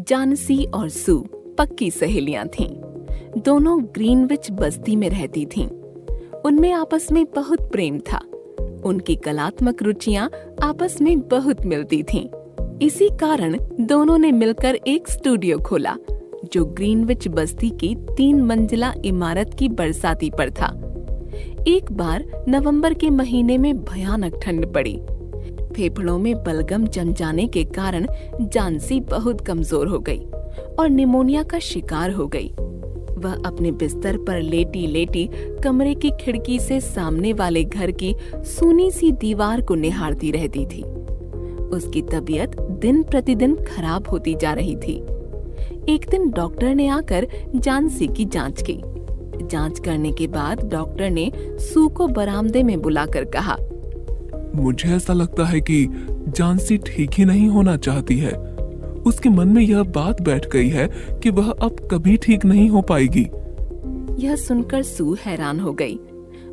जानसी और सू पक्की सहेलियां थीं। दोनों ग्रीनविच बस्ती में रहती थीं। उनमें आपस में बहुत प्रेम था। उनकी कलात्मक रुचियां आपस में बहुत मिलती थीं। इसी कारण दोनों ने मिलकर एक स्टूडियो खोला जो ग्रीनविच बस्ती की 3 मंजिला इमारत की बरसाती पर था। एक बार नवंबर के महीने में भयानक ठंड पड़ी। फेफड़ों में बलगम जम जाने के कारण जानसी बहुत कमजोर हो गई और निमोनिया का शिकार हो गई। वह अपने बिस्तर पर लेटी लेटी कमरे की खिड़की से सामने वाले घर की सूनी सी दीवार को निहारती रहती थी। उसकी तबीयत दिन प्रतिदिन खराब होती जा रही थी। एक दिन डॉक्टर ने आकर जानसी की जांच की। जांच करने के बाद डॉक्टर ने सू को बरामदे में बुलाकर कहा, मुझे ऐसा लगता है कि जानसी ठीक ही नहीं होना चाहती है। उसके मन में यह बात बैठ गई है कि वह अब कभी ठीक नहीं हो पाएगी। यह सुनकर सू हैरान हो गई।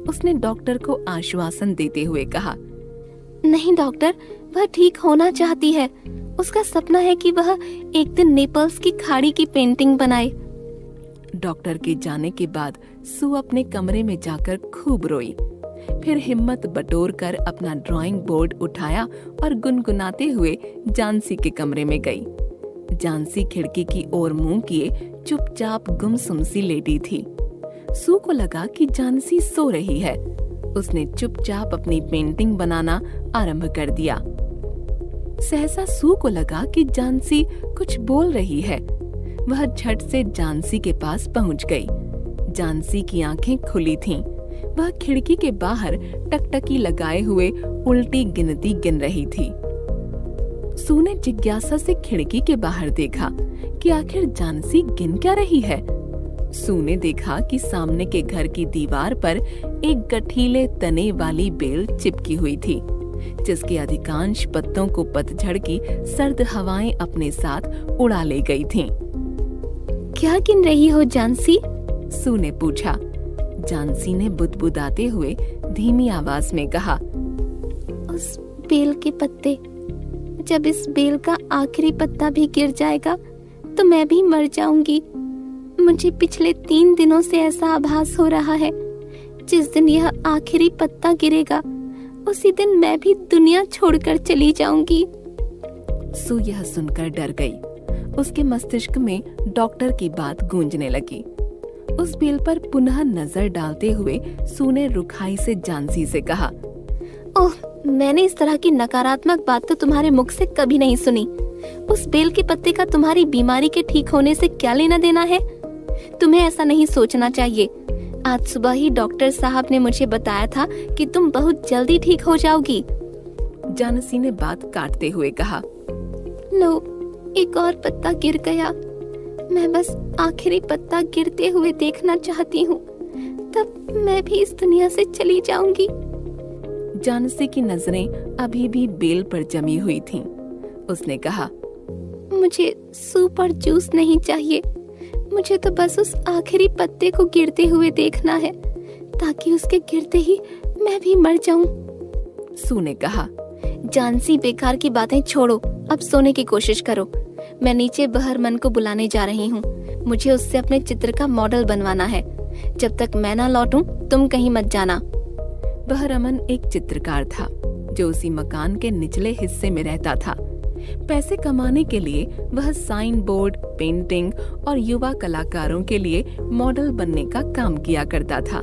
उसने डॉक्टर को आश्वासन देते हुए कहा, नहीं डॉक्टर, वह ठीक होना चाहती है। उसका सपना है कि वह एक दिन नेपल्स की खाड़ी की पेंटिंग बनाए। डॉक्टर के जाने के बाद सू अपने कमरे में जाकर खूब रोई। फिर हिम्मत बटोरकर अपना ड्राइंग बोर्ड उठाया और गुनगुनाते हुए जानसी के कमरे में गई। जानसी खिड़की की ओर मुंह किए चुपचाप गुमसुम सी लेटी थी। सू को लगा कि जानसी सो रही है। उसने चुपचाप अपनी पेंटिंग बनाना आरंभ कर दिया। सहसा सू को लगा कि जानसी कुछ बोल रही है। वह झट से जानसी के पास पहुंच गई। जानसी की आंखें खुली थीं। वह खिड़की के बाहर टकटकी लगाए हुए उल्टी गिनती गिन रही थी। सू ने जिज्ञासा से खिड़की के बाहर देखा कि आखिर जानसी गिन क्या रही है। सू ने देखा कि सामने के घर की दीवार पर एक गठीले तने वाली बेल चिपकी हुई थी, जिसके अधिकांश पत्तों को पतझड़ की सर्द हवाएं अपने साथ उड़ा ले गई थीं। क्या गिन रही हो जानसी? सू ने पूछा। जानसी ने बुदबुदाते हुए धीमी आवाज में कहा, उस बेल के पत्ते। जब इस बेल का आखिरी पत्ता भी गिर जाएगा तो मैं भी मर जाऊंगी। मुझे पिछले 3 दिनों से ऐसा आभास हो रहा है, जिस दिन यह आखिरी पत्ता गिरेगा उसी दिन मैं भी दुनिया छोड़कर चली जाऊंगी। सू यह सुनकर डर गई। उसके मस्तिष्क में डॉक्टर की बात गूंजने लगी। उस बेल पर पुनः नजर डालते हुए सू ने रुखाई से जानसी से कहा, ओह, मैंने इस तरह की नकारात्मक बात तो तुम्हारे मुख से कभी नहीं सुनी। उस बेल के पत्ते का तुम्हारी बीमारी के ठीक होने से क्या लेना देना है? तुम्हें ऐसा नहीं सोचना चाहिए। आज सुबह ही डॉक्टर साहब ने मुझे बताया था कि तुम बहुत जल्दी ठीक हो जाओगी। जानसी ने बात काटते हुए कहा, लो, एक और पत्ता गिर गया। मैं बस आखिरी पत्ता गिरते हुए देखना चाहती हूँ, तब मैं भी इस दुनिया से चली जाऊंगी। जानसी की नजरें अभी भी बेल पर जमी हुई थीं। उसने कहा, मुझे सूप और जूस नहीं चाहिए। मुझे तो बस उस आखिरी पत्ते को गिरते हुए देखना है, ताकि उसके गिरते ही मैं भी मर जाऊं। सू ने कहा, जानसी, बेकार की बातें छोड़ो, अब सोने की कोशिश करो। मैं नीचे बहरमन को बुलाने जा रही हूँ। मुझे उससे अपने चित्र का मॉडल बनवाना है। जब तक मैं ना लौटूं, तुम कहीं मत जाना। बहरमन एक चित्रकार था जो उसी मकान के निचले हिस्से में रहता था। पैसे कमाने के लिए वह साइन बोर्ड, पेंटिंग और युवा कलाकारों के लिए मॉडल बनने का काम किया करता था।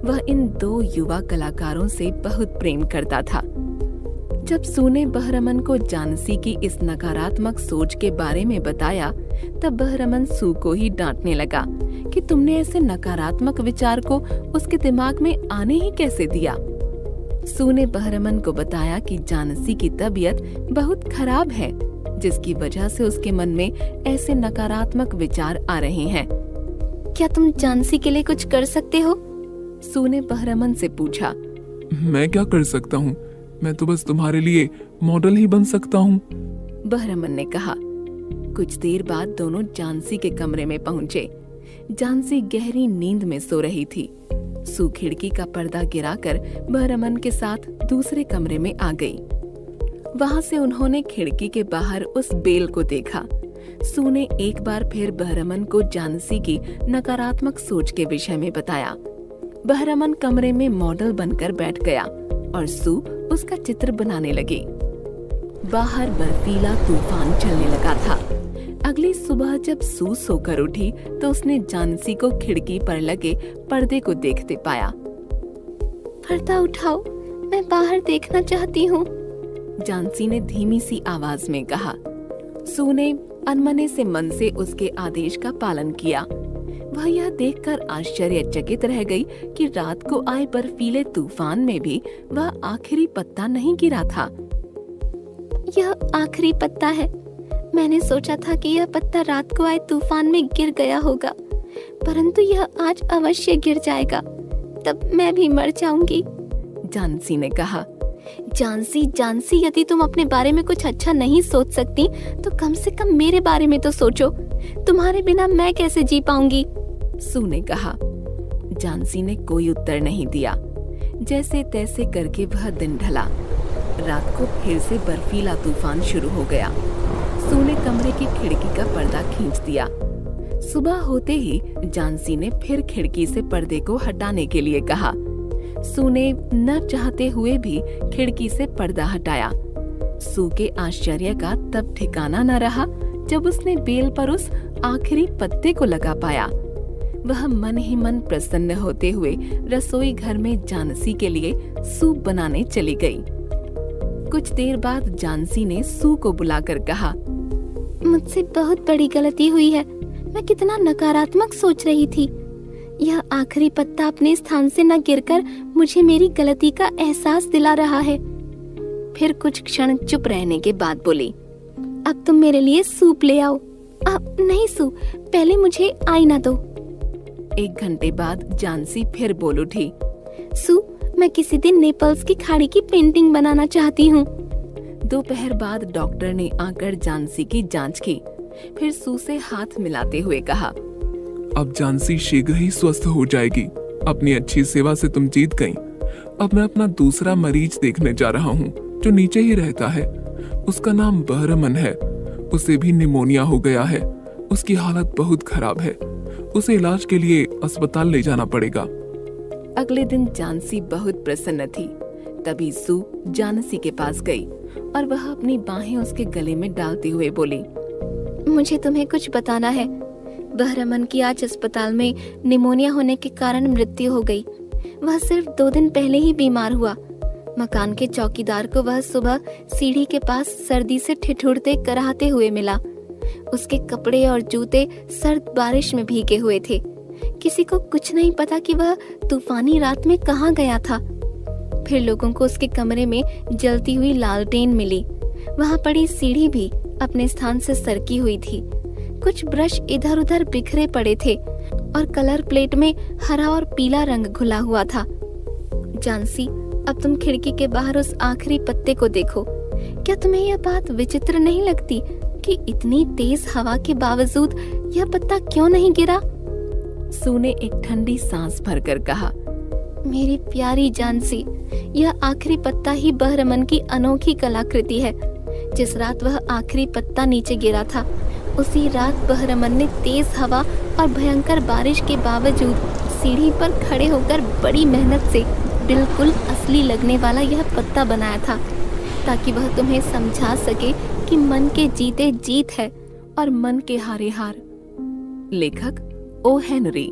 वह इन 2 युवा कलाकारों से बहुत प्रेम करता था। जब सू ने बहरमन को जानसी की इस नकारात्मक सोच के बारे में बताया, तब बहरमन सू को ही डांटने लगा कि तुमने ऐसे नकारात्मक विचार को उसके दिमाग में आने ही कैसे दिया। सू ने बहरमन को बताया कि जानसी की तबीयत बहुत खराब है, जिसकी वजह से उसके मन में ऐसे नकारात्मक विचार आ रहे हैं। क्या तुम जानसी के लिए कुछ कर सकते हो? सू ने बहरमन से पूछा। मैं क्या कर सकता हूँ? मैं तो बस तुम्हारे लिए मॉडल ही बन सकता हूँ। बहरमन ने कहा। कुछ देर बाद दोनों जानसी के कमरे में पहुंचे। जानसी गहरी नींद में सो रही थी। सू खिड़की का पर्दा गिराकर बहरमन के साथ दूसरे कमरे में आ गई। वहां से उन्होंने खिड़की के बाहर उस बेल को देखा। सू ने एक बार फिर बहरमन को जानसी की नकारात्मक सोच के विषय में बताया। बहरमन कमरे में मॉडल बनकर बैठ गया और सू उसका चित्र बनाने लगी। बाहर बर्फीला तूफान चलने लगा था। अगली सुबह जब सू सोकर उठी तो उसने जानसी को खिड़की पर लगे पर्दे को देखते पाया। पर्दा उठाओ, मैं बाहर देखना चाहती हूँ, जानसी ने धीमी सी आवाज में कहा। सू ने अनमने से मन से उसके आदेश का पालन किया। वह यह देखकर आश्चर्यचकित रह गई कि रात को आए बर्फीले तूफान में भी वह आखिरी पत्ता नहीं गिरा था। यह आखिरी पत्ता है। मैंने सोचा था कि यह पत्ता रात को आए तूफान में गिर गया होगा, परंतु यह आज अवश्य गिर जाएगा, तब मैं भी मर जाऊंगी, जानसी ने कहा। जानसी, यदि तुम अपने बारे में कुछ अच्छा नहीं सोच सकती तो कम से कम मेरे बारे में तो सोचो। तुम्हारे बिना मैं कैसे जी पाऊंगी, सू ने कहा। जानसी ने कोई उत्तर नहीं दिया। जैसे तैसे करके वह दिन ढला। रात को फिर से बर्फीला तूफान शुरू हो गया। सू ने कमरे की खिड़की का पर्दा खींच दिया। सुबह होते ही जानसी ने फिर खिड़की से पर्दे को हटाने के लिए कहा। सू ने न चाहते हुए भी खिड़की से पर्दा हटाया। सू के आश्चर्य का तब ठिकाना न रहा जब उसने बेल पर उस आखिरी पत्ते को लगा पाया। वह मन ही मन प्रसन्न होते हुए रसोई घर में जानसी के लिए सूप बनाने चली गई। कुछ देर बाद जानसी ने सू को बुलाकर कहा, मुझसे बहुत बड़ी गलती हुई है। मैं कितना नकारात्मक सोच रही थी। यह आखिरी पत्ता अपने स्थान से न गिरकर मुझे मेरी गलती का एहसास दिला रहा है। फिर कुछ क्षण चुप रहने के बाद बोली, अब तुम मेरे लिए सूप ले आओ। नहीं सू, पहले मुझे आईना दो। 1 घंटे बाद जानसी फिर बोल उठी, सू, मैं किसी दिन नेपल्स की खाड़ी की पेंटिंग बनाना चाहती हूँ। दोपहर बाद डॉक्टर ने आकर जानसी की जांच की। फिर सू से हाथ मिलाते हुए कहा, अब जानसी शीघ्र ही स्वस्थ हो जाएगी। अपनी अच्छी सेवा से तुम जीत गईं। अब मैं अपना दूसरा मरीज देखने जा रहा हूँ जो नीचे ही रहता है। उसका नाम बहरमन है। उसे भी निमोनिया हो गया है। उसकी हालत बहुत खराब है। उसे इलाज के लिए अस्पताल ले जाना पड़ेगा। अगले दिन जानसी बहुत प्रसन्न थी। तभी सू जानसी के पास गई और वह अपनी बाहें उसके गले में डालते हुए बोली, मुझे तुम्हें कुछ बताना है। बहरमन की आज अस्पताल में निमोनिया होने के कारण मृत्यु हो गई। वह सिर्फ 2 दिन पहले ही बीमार हुआ। मकान के चौकीदार को वह सुबह सीढ़ी के पास सर्दी से ठिठुरते कराहते हुए मिला। उसके कपड़े और जूते सर्द बारिश में भीगे हुए थे। किसी को कुछ नहीं पता कि वह तूफानी रात में कहाँ गया था। फिर लोगों को उसके कमरे में जलती हुई लालटेन मिली। वहाँ पड़ी सीढ़ी भी अपने स्थान से सरकी हुई थी। कुछ ब्रश इधर उधर बिखरे पड़े थे और कलर प्लेट में हरा और पीला रंग घुला हुआ था। जानसी, अब तुम खिड़की के बाहर उस आखिरी पत्ते को देखो। क्या तुम्हें यह बात विचित्र नहीं लगती कि इतनी तेज हवा के बावजूद यह पत्ता क्यों नहीं गिरा? सू ने एक ठंडी सांस भरकर कहा, मेरी प्यारी जानसी, यह आखिरी पत्ता ही बहरमन की अनोखी कलाकृति है। जिस रात वह आखिरी पत्ता नीचे गिरा था, उसी रात बहरमन ने तेज हवा और भयंकर बारिश के बावजूद सीढ़ी पर खड़े होकर बड़ी मेहनत से बिल्कुल असली लगने वाला यह पत्ता बनाया था, ताकि वह तुम्हें समझा सके कि मन के जीते जीत है और मन के हारे हार। लेखक ओ हेनरी।